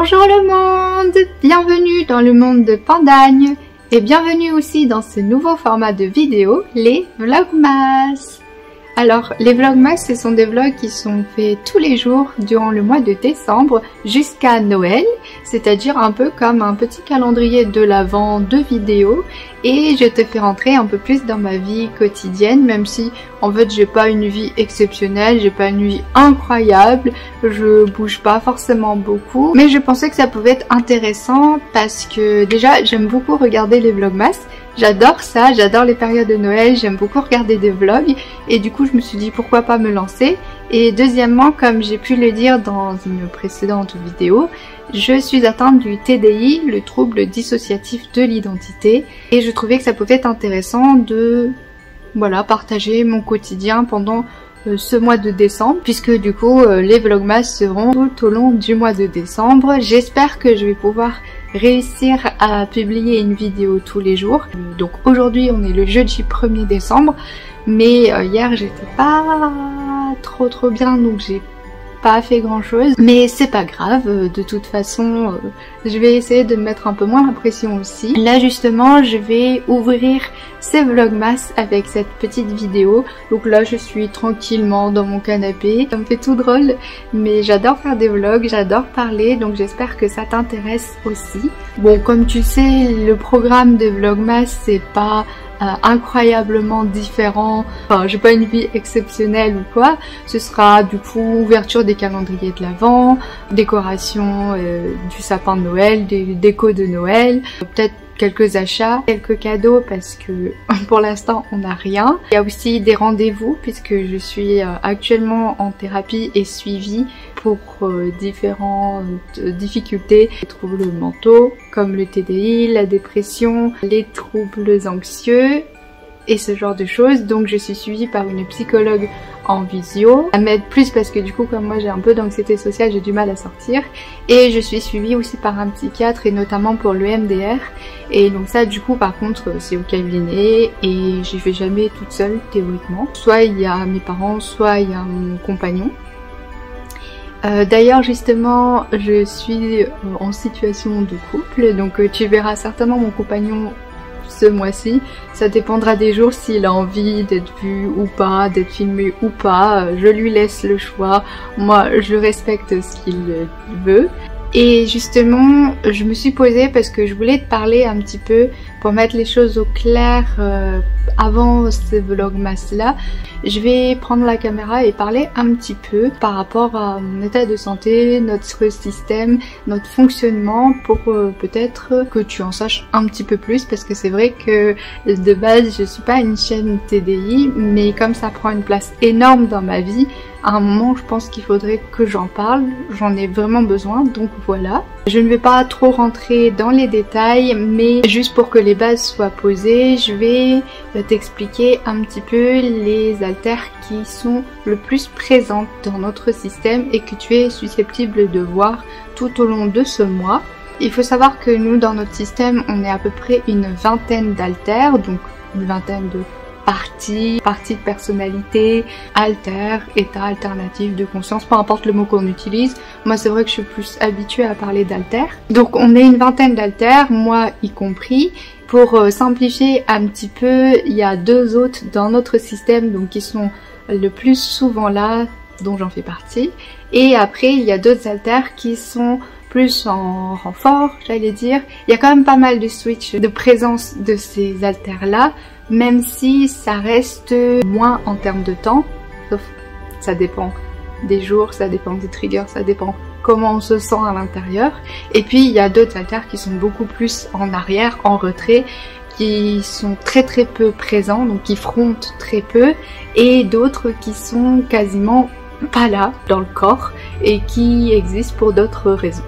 Bonjour le monde, bienvenue dans le monde de Pandagne et bienvenue aussi dans ce nouveau format de vidéo, les Vlogmas. Alors les Vlogmas, ce sont des vlogs qui sont faits tous les jours durant le mois de décembre jusqu'à Noël, c'est-à-dire un peu comme un petit calendrier de l'Avent de vidéos, et je te fais rentrer un peu plus dans ma vie quotidienne, même si en fait j'ai pas une vie exceptionnelle, j'ai pas une vie incroyable, je bouge pas forcément beaucoup, mais je pensais que ça pouvait être intéressant parce que déjà j'aime beaucoup regarder les Vlogmas. J'adore ça, j'adore les périodes de Noël, j'aime beaucoup regarder des vlogs et du coup je me suis dit pourquoi pas me lancer. Et deuxièmement, comme j'ai pu le dire dans une précédente vidéo, je suis atteinte du TDI, le trouble dissociatif de l'identité, et je trouvais que ça pouvait être intéressant de partager mon quotidien pendant ce mois de décembre, puisque du coup les Vlogmas seront tout au long du mois de décembre. J'espère que je vais pouvoir réussir à publier une vidéo tous les jours. Donc aujourd'hui on est le jeudi 1er décembre, mais hier j'étais pas trop bien, donc j'ai pas fait grand chose, mais c'est pas grave, de toute façon je vais essayer de me mettre un peu moins la pression aussi. Là justement je vais ouvrir ces Vlogmas avec cette petite vidéo, donc là je suis tranquillement dans mon canapé, ça me fait tout drôle, mais j'adore faire des vlogs, j'adore parler, donc j'espère que ça t'intéresse aussi. Bon, comme tu sais, le programme des Vlogmas c'est pas incroyablement différent, enfin j'ai pas une vie exceptionnelle ou quoi, ce sera du coup ouverture des calendriers de l'Avent, décoration du sapin de Noël, des décos de Noël, peut-être quelques achats, quelques cadeaux parce que pour l'instant on n'a rien. Il y a aussi des rendez-vous puisque je suis actuellement en thérapie et suivie pour différentes difficultés, les troubles mentaux comme le TDI, la dépression, les troubles anxieux et ce genre de choses. Donc je suis suivie par une psychologue en visio. Ça m'aide plus parce que du coup comme moi j'ai un peu d'anxiété sociale, j'ai du mal à sortir, et je suis suivie aussi par un psychiatre et notamment pour le MDR, et donc ça du coup par contre c'est au cabinet et j'y vais jamais toute seule théoriquement. Soit il y a mes parents, soit il y a mon compagnon. D'ailleurs justement je suis en situation de couple, donc tu verras certainement mon compagnon ce mois-ci. Ça dépendra des jours s'il a envie d'être vu ou pas, d'être filmé ou pas, je lui laisse le choix, moi je respecte ce qu'il veut. Et justement je me suis posée parce que je voulais te parler un petit peu pour mettre les choses au clair avant ce Vlogmas là. Je vais prendre la caméra et parler un petit peu par rapport à mon état de santé, notre système, notre fonctionnement, pour peut-être que tu en saches un petit peu plus, parce que c'est vrai que de base je suis pas une chaîne TDI, mais comme ça prend une place énorme dans ma vie, à un moment je pense qu'il faudrait que j'en parle, j'en ai vraiment besoin, donc voilà. Je ne vais pas trop rentrer dans les détails, mais juste pour que les bases soient posées, je vais t'expliquer un petit peu les haltères qui sont le plus présentes dans notre système et que tu es susceptible de voir tout au long de ce mois. Il faut savoir que nous dans notre système on est à peu près une vingtaine d'haltères, donc une vingtaine de parties de personnalité, haltères, état alternatif de conscience, peu importe le mot qu'on utilise. Moi c'est vrai que je suis plus habituée à parler d'haltères. Donc on est une vingtaine d'haltères, moi y compris. Pour simplifier un petit peu, il y a deux autres dans notre système, donc qui sont le plus souvent là, dont j'en fais partie. Et après il y a d'autres haltères qui sont plus en renfort, j'allais dire. Il y a quand même pas mal de switch de présence de ces haltères là, même si ça reste moins en termes de temps, sauf ça dépend des jours, ça dépend des triggers, ça dépend comment on se sent à l'intérieur. Et puis il y a d'autres haltères qui sont beaucoup plus en arrière, en retrait, qui sont très peu présents, donc qui frontent très peu, et d'autres qui sont quasiment pas là dans le corps et qui existent pour d'autres raisons.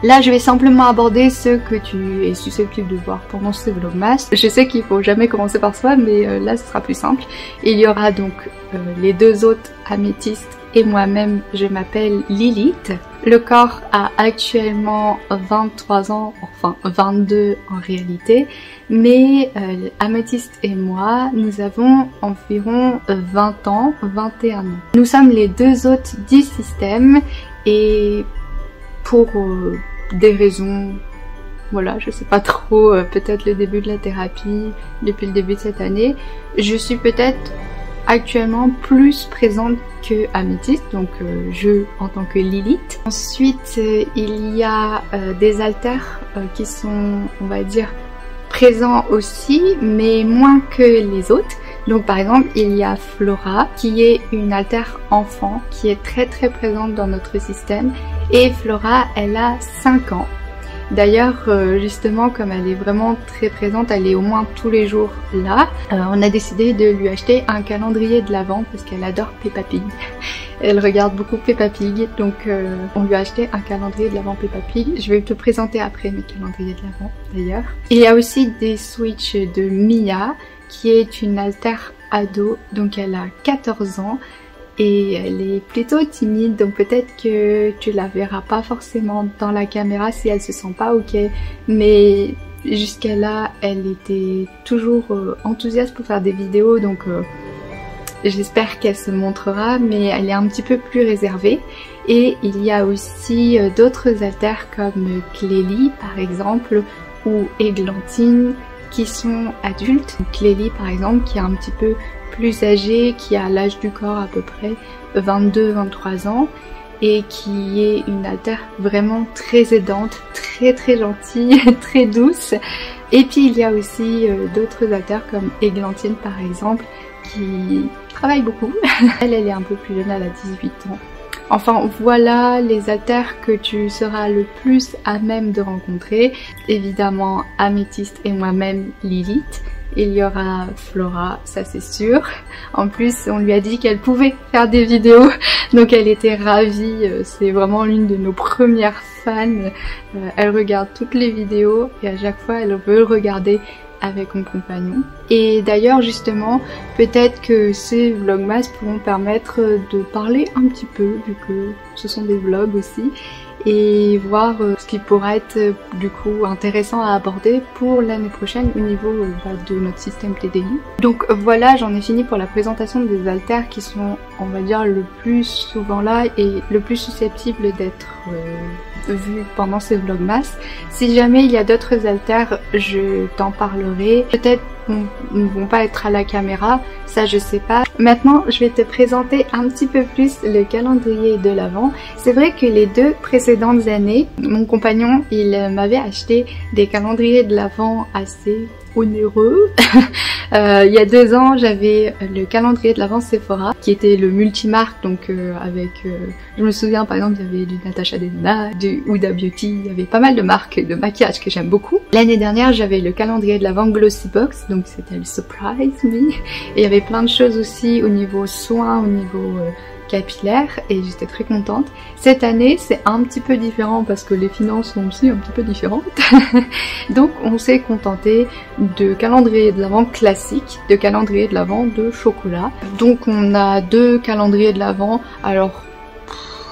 Là je vais simplement aborder ce que tu es susceptible de voir pendant ce Vlogmas. Je sais qu'il faut jamais commencer par soi, mais là ce sera plus simple. Il y aura donc les deux autres améthystes et moi-même, je m'appelle Lilith. Le corps a actuellement 23 ans, enfin 22 en réalité, mais Améthyste et moi, nous avons environ 20 ans, 21 ans. Nous sommes les deux hôtes du système et pour des raisons, voilà, je sais pas trop, peut-être le début de la thérapie, depuis le début de cette année, je suis peut-être actuellement plus présente que Améthyste, donc je en tant que Lilith. Ensuite, il y a des haltères qui sont, on va dire, présents aussi, mais moins que les autres. Donc par exemple, il y a Flora, qui est une haltère enfant, qui est très présente dans notre système. Et Flora, elle a 5 ans. D'ailleurs, justement, comme elle est vraiment très présente, elle est au moins tous les jours là, on a décidé de lui acheter un calendrier de l'Avent parce qu'elle adore Peppa Pig. Elle regarde beaucoup Peppa Pig, donc on lui a acheté un calendrier de l'Avent Peppa Pig. Je vais te présenter après mes calendriers de l'Avent d'ailleurs. Il y a aussi des switches de Mia, qui est une haltère ado, donc elle a 14 ans. Et elle est plutôt timide, donc peut-être que tu la verras pas forcément dans la caméra si elle se sent pas ok. Mais jusqu'à là, elle était toujours enthousiaste pour faire des vidéos, donc j'espère qu'elle se montrera, mais elle est un petit peu plus réservée. Et il y a aussi d'autres haltères comme Clélie par exemple, ou Églantine, qui sont adultes. Clélie par exemple, qui est un petit peu plus âgée, qui a l'âge du corps à peu près 22-23 ans et qui est une haltère vraiment très aidante, très gentille, très douce. Et puis il y a aussi d'autres haltères comme Églantine par exemple, qui travaille beaucoup. Elle est un peu plus jeune, elle a 18 ans. Enfin voilà les haltères que tu seras le plus à même de rencontrer. Évidemment Améthyste et moi-même Lilith. Il y aura Flora, ça c'est sûr. En plus, on lui a dit qu'elle pouvait faire des vidéos, donc elle était ravie. C'est vraiment l'une de nos premières fans. Elle regarde toutes les vidéos et à chaque fois, elle veut regarder avec mon compagnon. Et d'ailleurs, justement, peut-être que ces vlogmas pourront permettre de parler un petit peu, vu que ce sont des vlogs aussi, et voir ce qui pourrait être du coup intéressant à aborder pour l'année prochaine au niveau de notre système TDI. Donc voilà, j'en ai fini pour la présentation des haltères qui sont, on va dire, le plus souvent là et le plus susceptibles d'être vus pendant ces vlogmas. Si jamais il y a d'autres haltères, je t'en parlerai. Peut-être ne vont pas être à la caméra, ça je sais pas. Maintenant je vais te présenter un petit peu plus le calendrier de l'Avent. C'est vrai que les 2 précédentes années, mon compagnon il m'avait acheté des calendriers de l'Avent assez onéreux. Il y a 2 ans j'avais le calendrier de l'Avent Sephora qui était le multimarque, donc avec je me souviens par exemple il y avait du Natasha Denona, du Huda Beauty, il y avait pas mal de marques de maquillage que j'aime beaucoup. L'année dernière j'avais le calendrier de l'Avent Glossybox, donc c'était le Surprise Me, et il y avait plein de choses aussi au niveau soins, au niveau capillaire, et j'étais très contente. Cette année c'est un petit peu différent parce que les finances sont aussi un petit peu différentes. Donc on s'est contenté de calendrier de l'Avent classique, de calendrier de l'Avent de chocolat. Donc on a 2 calendriers de l'Avent. Alors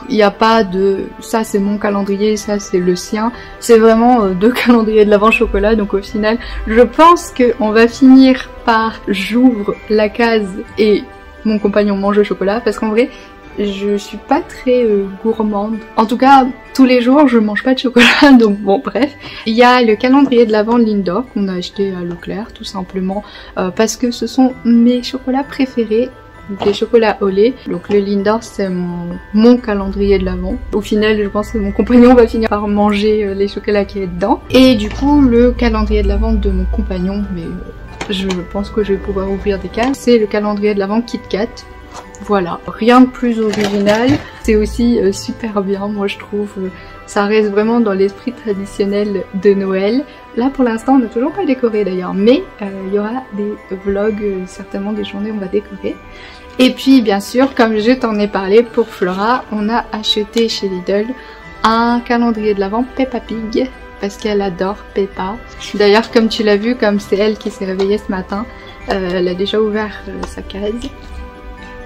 il n'y a pas de ça c'est mon calendrier, ça c'est le sien, c'est vraiment 2 calendriers de l'Avent chocolat. Donc au final je pense qu'on va finir par j'ouvre la case et mon compagnon mange le chocolat, parce qu'en vrai je suis pas très gourmande. En tout cas tous les jours je mange pas de chocolat, donc bon bref. Il y a le calendrier de l'Avent Lindor qu'on a acheté à Leclerc tout simplement parce que ce sont mes chocolats préférés. Donc les chocolats au lait. Donc le Lindor c'est mon calendrier de l'Avent. Au final je pense que mon compagnon va finir par manger les chocolats qui est dedans. Et du coup le calendrier de l'Avent de mon compagnon, mais je pense que je vais pouvoir ouvrir des cases, c'est le calendrier de l'Avent Kit Kat. Voilà, rien de plus original, c'est aussi super bien, moi je trouve, ça reste vraiment dans l'esprit traditionnel de Noël. Là pour l'instant on n'a toujours pas décoré d'ailleurs, mais il y aura des vlogs, certainement des journées où on va décorer. Et puis bien sûr, comme je t'en ai parlé, pour Flora, on a acheté chez Lidl un calendrier de l'Avent Peppa Pig, parce qu'elle adore Peppa. D'ailleurs comme tu l'as vu, comme c'est elle qui s'est réveillée ce matin, elle a déjà ouvert sa case.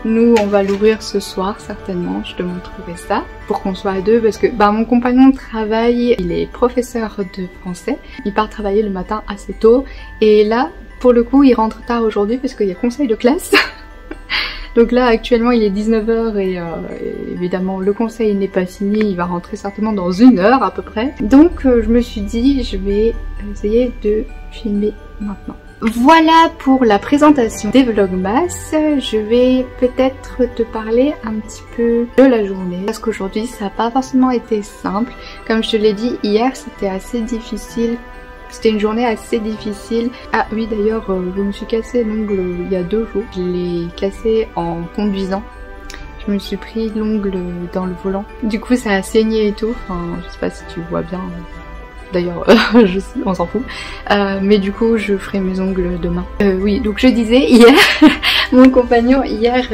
Nous on va l'ouvrir ce soir certainement, je te montrerai ça pour qu'on soit à 2 parce que mon compagnon travaille, il est professeur de français, il part travailler le matin assez tôt et là pour le coup il rentre tard aujourd'hui parce qu'il y a conseil de classe. Donc là actuellement il est 19h et évidemment le conseil n'est pas fini, il va rentrer certainement dans 1 heure à peu près. Donc je me suis dit je vais essayer de filmer maintenant. Voilà pour la présentation des vlogmas. Je vais peut-être te parler un petit peu de la journée parce qu'aujourd'hui ça n'a pas forcément été simple. Comme je te l'ai dit hier, c'était assez difficile. C'était une journée assez difficile. Ah oui, d'ailleurs je me suis cassé l'ongle il y a 2 jours. Je l'ai cassé en conduisant. Je me suis pris l'ongle dans le volant. Du coup ça a saigné et tout. Enfin je sais pas si tu vois bien. D'ailleurs, on s'en fout. Mais du coup, je ferai mes ongles demain. Oui, donc je disais, hier, mon compagnon, hier,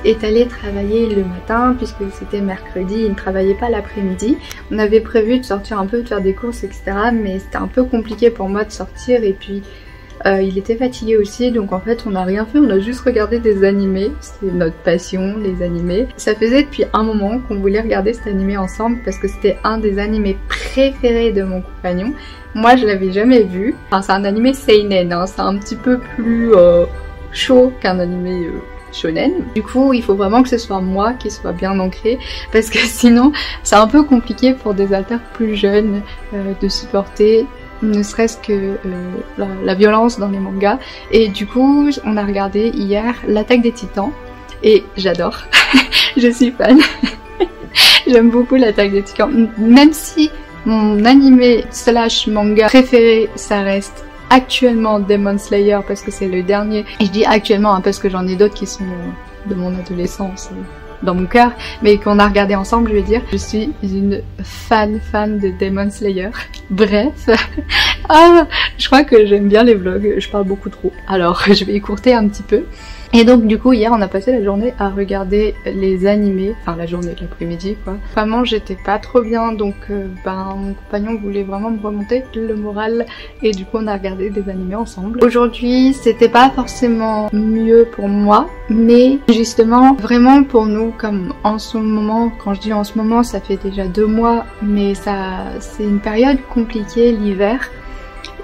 est allé travailler le matin, puisque c'était mercredi, il ne travaillait pas l'après-midi. On avait prévu de sortir un peu, de faire des courses, etc. Mais c'était un peu compliqué pour moi de sortir, et puis il était fatigué aussi, donc en fait on n'a rien fait, on a juste regardé des animés. C'est notre passion, les animés. Ça faisait depuis un moment qu'on voulait regarder cet animé ensemble parce que c'était un des animés préférés de mon compagnon. Moi je l'avais jamais vu. Enfin c'est un animé seinen, hein. C'est un petit peu plus chaud qu'un animé shonen. Du coup il faut vraiment que ce soit moi qui soit bien ancré parce que sinon c'est un peu compliqué pour des alters plus jeunes de supporter ne serait-ce que la violence dans les mangas. Et du coup on a regardé hier l'Attaque des Titans et j'adore. Je suis fan. J'aime beaucoup l'Attaque des Titans, même si mon animé slash manga préféré ça reste actuellement Demon Slayer parce que c'est le dernier. Et je dis actuellement hein, parce que j'en ai d'autres qui sont de mon adolescence dans mon cœur, mais qu'on a regardé ensemble, je veux dire. Je suis une fan de Demon Slayer. Bref, je crois que j'aime bien les vlogs, je parle beaucoup trop. Alors, je vais écourter un petit peu. Et donc du coup hier on a passé la journée à regarder les animés, enfin la journée, l'après-midi quoi. Vraiment j'étais pas trop bien donc mon compagnon voulait vraiment me remonter le moral et du coup on a regardé des animés ensemble. Aujourd'hui c'était pas forcément mieux pour moi mais justement vraiment pour nous comme en ce moment, quand je dis en ce moment ça fait déjà 2 mois mais c'est une période compliquée l'hiver.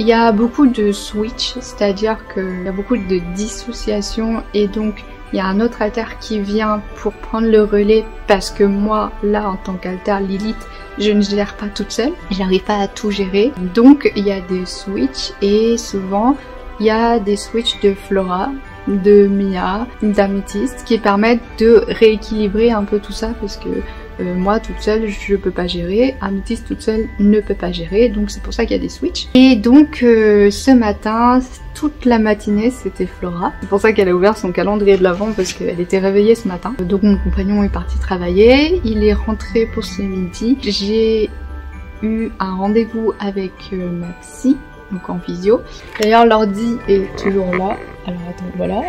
Il y a beaucoup de switch, c'est-à-dire qu'il y a beaucoup de dissociation et donc il y a un autre alter qui vient pour prendre le relais parce que moi, là en tant qu'alter Lilith, je ne gère pas toute seule, j'arrive pas à tout gérer. Donc il y a des switches et souvent il y a des switches de Flora, de Mia, d'Améthyste qui permettent de rééquilibrer un peu tout ça parce que moi toute seule je peux pas gérer, Améthyste toute seule ne peut pas gérer, donc c'est pour ça qu'il y a des switches. Et donc ce matin, toute la matinée c'était Flora. C'est pour ça qu'elle a ouvert son calendrier de l'avant parce qu'elle était réveillée ce matin. Donc mon compagnon est parti travailler, il est rentré pour ce midi. J'ai eu un rendez-vous avec ma psy, donc en visio. D'ailleurs l'ordi est toujours là. Alors attends, voilà.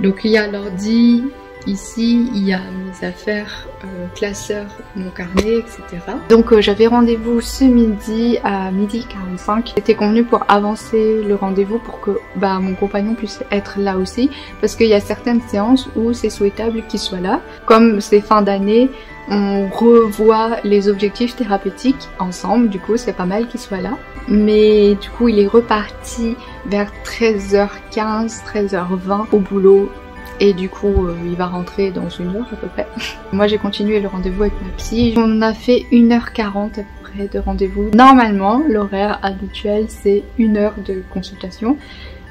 Donc il y a l'ordi. Ici, il y a mes affaires, classeur, mon carnet, etc. Donc j'avais rendez-vous ce midi à 12h45. C'était convenu pour avancer le rendez-vous pour que mon compagnon puisse être là aussi. Parce qu'il y a certaines séances où c'est souhaitable qu'il soit là. Comme c'est fin d'année, on revoit les objectifs thérapeutiques ensemble. Du coup, c'est pas mal qu'il soit là. Mais du coup, il est reparti vers 13h15, 13h20 au boulot. Et du coup il va rentrer dans 1 heure à peu près. Moi j'ai continué le rendez-vous avec ma psy. On a fait 1h40 à peu près de rendez-vous. Normalement l'horaire habituel c'est 1 heure de consultation.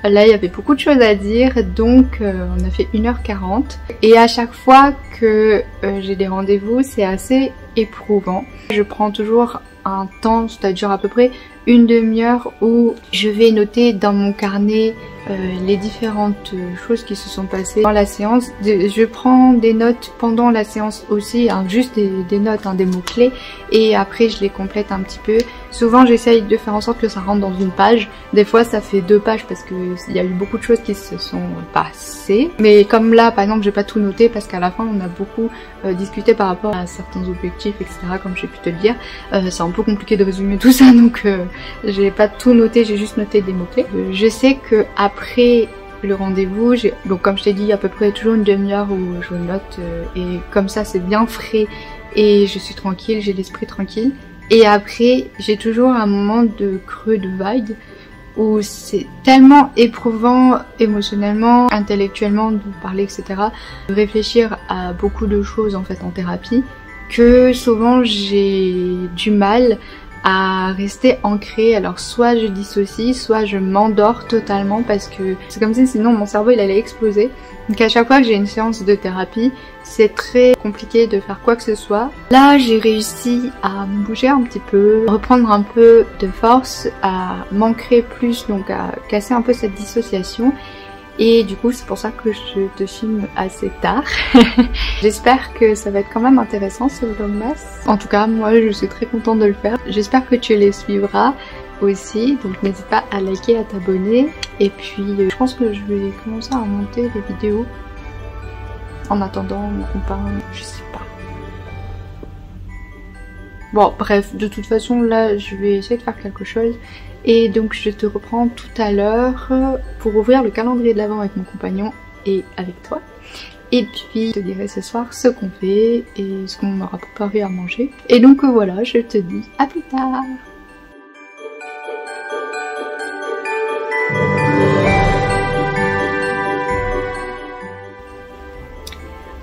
Là il y avait beaucoup de choses à dire donc on a fait 1h40. Et à chaque fois que j'ai des rendez-vous c'est assez éprouvant. Je prends toujours un temps, c'est-à-dire à peu près 1 demi-heure où je vais noter dans mon carnet les différentes choses qui se sont passées dans la séance. Je prends des notes pendant la séance aussi, hein, juste des notes, hein, des mots-clés, et après je les complète un petit peu. Souvent j'essaye de faire en sorte que ça rentre dans une page. Des fois ça fait 2 pages parce qu'il y a eu beaucoup de choses qui se sont passées. Mais comme là par exemple j'ai pas tout noté parce qu'à la fin on a beaucoup discuté par rapport à certains objectifs, etc. Comme j'ai pu te le dire. C'est un peu compliqué de résumer tout ça donc j'ai pas tout noté, j'ai juste noté des mots-clés. Je sais que après le rendez-vous, donc comme je t'ai dit à peu près toujours 1 demi-heure où je note et comme ça c'est bien frais et je suis tranquille, j'ai l'esprit tranquille. Et après j'ai toujours un moment de creux de vague où c'est tellement éprouvant émotionnellement, intellectuellement, de parler, etc., de réfléchir à beaucoup de choses en fait en thérapie, que souvent j'ai du mal à rester ancrée. Alors soit je dissocie, soit je m'endors totalement parce que c'est comme si sinon mon cerveau il allait exploser. Donc à chaque fois que j'ai une séance de thérapie, c'est très compliqué de faire quoi que ce soit. Là j'ai réussi à me bouger un petit peu, reprendre un peu de force, à m'ancrer plus, donc à casser un peu cette dissociation. Et du coup c'est pour ça que je te filme assez tard. J'espère que ça va être quand même intéressant ce vlogmas. En tout cas moi je suis très contente de le faire. J'espère que tu les suivras aussi, donc n'hésite pas à liker, à t'abonner. Et puis je pense que je vais commencer à monter les vidéos en attendant mon copain, je sais pas. Bon bref, de toute façon là je vais essayer de faire quelque chose. Et donc je te reprends tout à l'heure pour ouvrir le calendrier de l'Avent avec mon compagnon et avec toi. Et puis je te dirai ce soir ce qu'on fait et ce qu'on m'aura préparé à manger. Et donc voilà, je te dis à plus tard.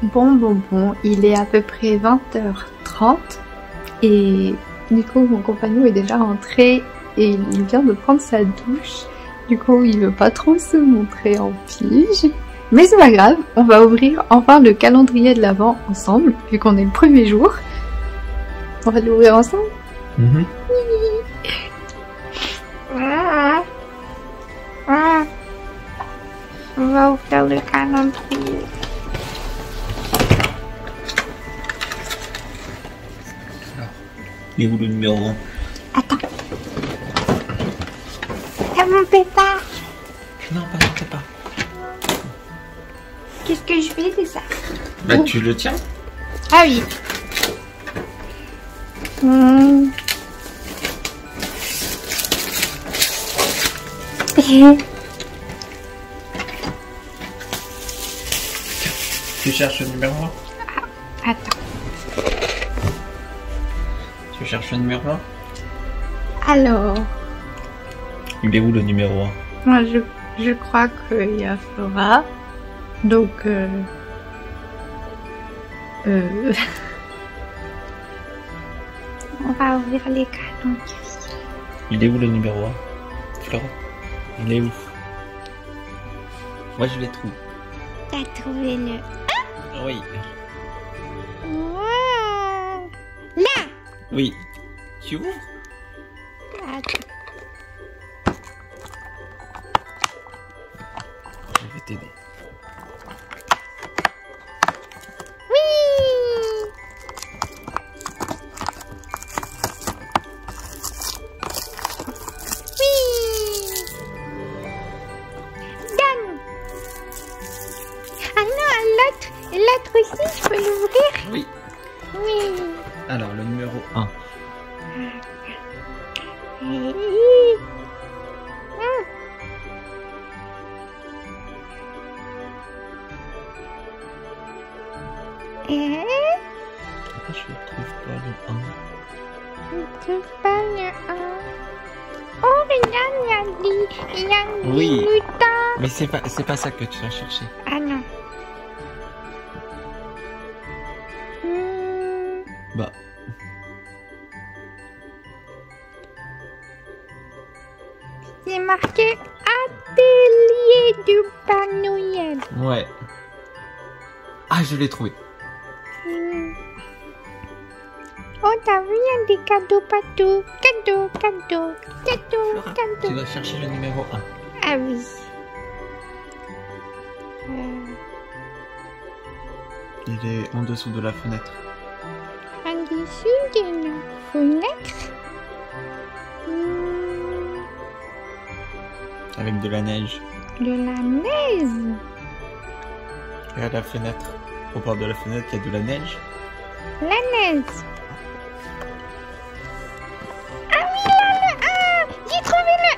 Bon, il est à peu près 20h30 et du coup mon compagnon est déjà rentré. Et il vient de prendre sa douche, du coup il veut pas trop se montrer en pige. Mais c'est pas grave, on va ouvrir enfin le calendrier de l'Avent ensemble, vu qu'on est le premier jour. On va l'ouvrir ensemble. On va ouvrir le calendrier. Il est où le numéro 1? Attends. C'est mon pépère. Non, pas mon pépère. Qu'est-ce que je fais de ça? Bah tu le tiens. Ah oui. Tu cherches le numéro 1? Attends. Tu cherches le numéro 1? Alors. Il est où le numéro 1? Moi je crois qu'il y a Flora. Donc on va ouvrir les calendriers. Il est où le numéro 1? Flora? Il est où? Moi je l'ai trouvé. T'as trouvé le... Oui. Wow. Là. Oui. Tu ouvres? Attends. Je vais t'aider. Oui. Oui. Donne. Ah non, l'autre aussi, je peux l'ouvrir? Oui. Oui. Alors le numéro 1. Pourquoi je ne trouve pas le 1? Je ne trouve pas le 1. Oh, regarde, il y a Oui. du lutin. Mais c'est pas ça que tu vas chercher. Ah non. Bah. C'est marqué Atelier du Père Noël. Ouais. Ah, je l'ai trouvé. Oh, t'as vu, il y a des cadeaux partout. Cadeaux. Flora, tu dois chercher le numéro 1. Ah oui. Il est en dessous de la fenêtre. En dessous de la fenêtre. Avec de la neige. De la neige. Regarde la fenêtre. Au bord de la fenêtre, il y a de la neige. La neige. Ah oui, là, le 1. J'ai trouvé le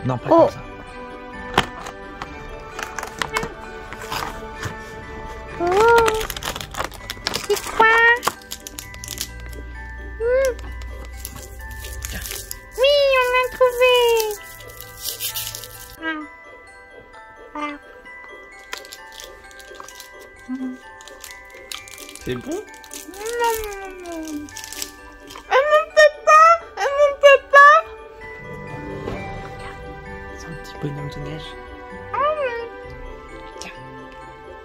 1. Non, pas comme ça. Oh. C'est quoi? Oui, on l'a trouvé. C'est bon? Elle me peut pas. C'est un petit bonhomme de neige.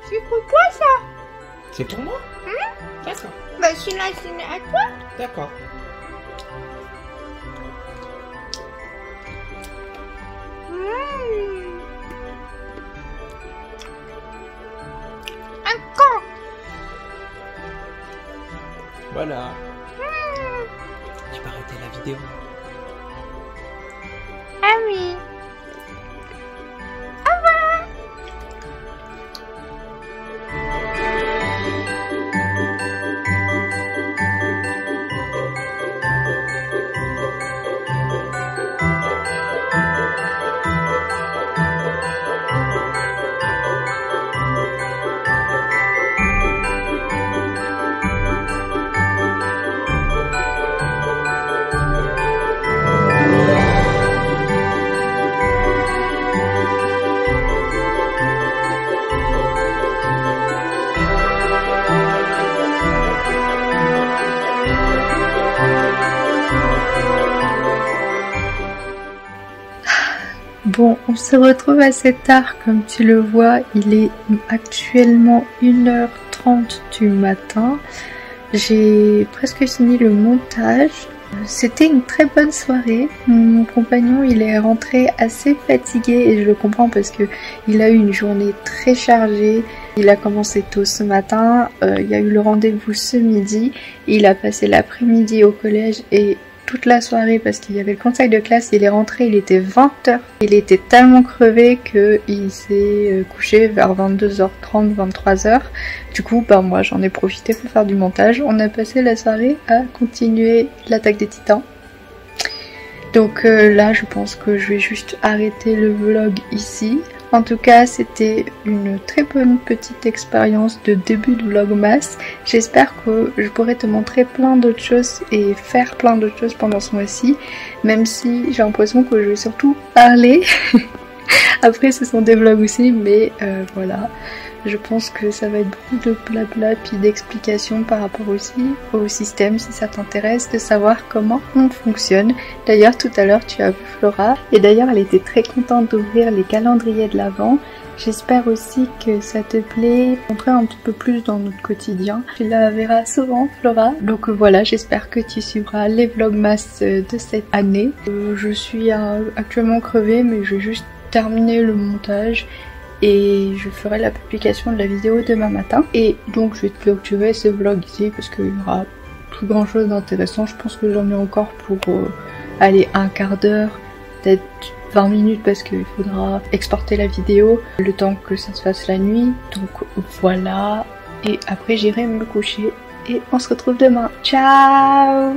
C'est pour toi ça. C'est pour moi? D'accord. Bah celui-là c'est à toi. D'accord. Encore. Voilà. Tu peux arrêter la vidéo. Ah oui. Au revoir. Bon, on se retrouve assez tard comme tu le vois, il est actuellement 1h30 du matin. J'ai presque fini le montage. C'était une très bonne soirée. Mon compagnon il est rentré assez fatigué et je le comprends parce que il a eu une journée très chargée. Il a commencé tôt ce matin, il y a eu le rendez-vous ce midi, il a passé l'après-midi au collège et toute la soirée parce qu'il y avait le contact de classe. Il est rentré, il était 20h. Il était tellement crevé qu'il s'est couché vers 22h30, 23h. Du coup, bah moi j'en ai profité pour faire du montage. On a passé la soirée à continuer l'attaque des titans. Donc là, je pense que je vais juste arrêter le vlog ici. En tout cas, c'était une très bonne petite expérience de début de vlogmas. J'espère que je pourrai te montrer plein d'autres choses et faire plein d'autres choses pendant ce mois-ci. Même si j'ai l'impression que je vais surtout parler. Après, ce sont des vlogs aussi, mais voilà. Je pense que ça va être beaucoup de blabla puis d'explications par rapport aussi au système si ça t'intéresse de savoir comment on fonctionne. D'ailleurs tout à l'heure tu as vu Flora et d'ailleurs elle était très contente d'ouvrir les calendriers de l'Avent. J'espère aussi que ça te plaît, montrer un petit peu plus dans notre quotidien. Tu la verras souvent Flora. Donc voilà, j'espère que tu suivras les vlogmas de cette année. Je suis actuellement crevée mais je vais juste terminer le montage. Et je ferai la publication de la vidéo demain matin. Et donc je vais clôturer ce vlog ici parce qu'il y aura plus grand chose d'intéressant. Je pense que j'en ai encore pour aller un quart d'heure, peut-être 20 minutes parce qu'il faudra exporter la vidéo le temps que ça se fasse la nuit. Donc voilà. Et après j'irai me coucher et on se retrouve demain. Ciao!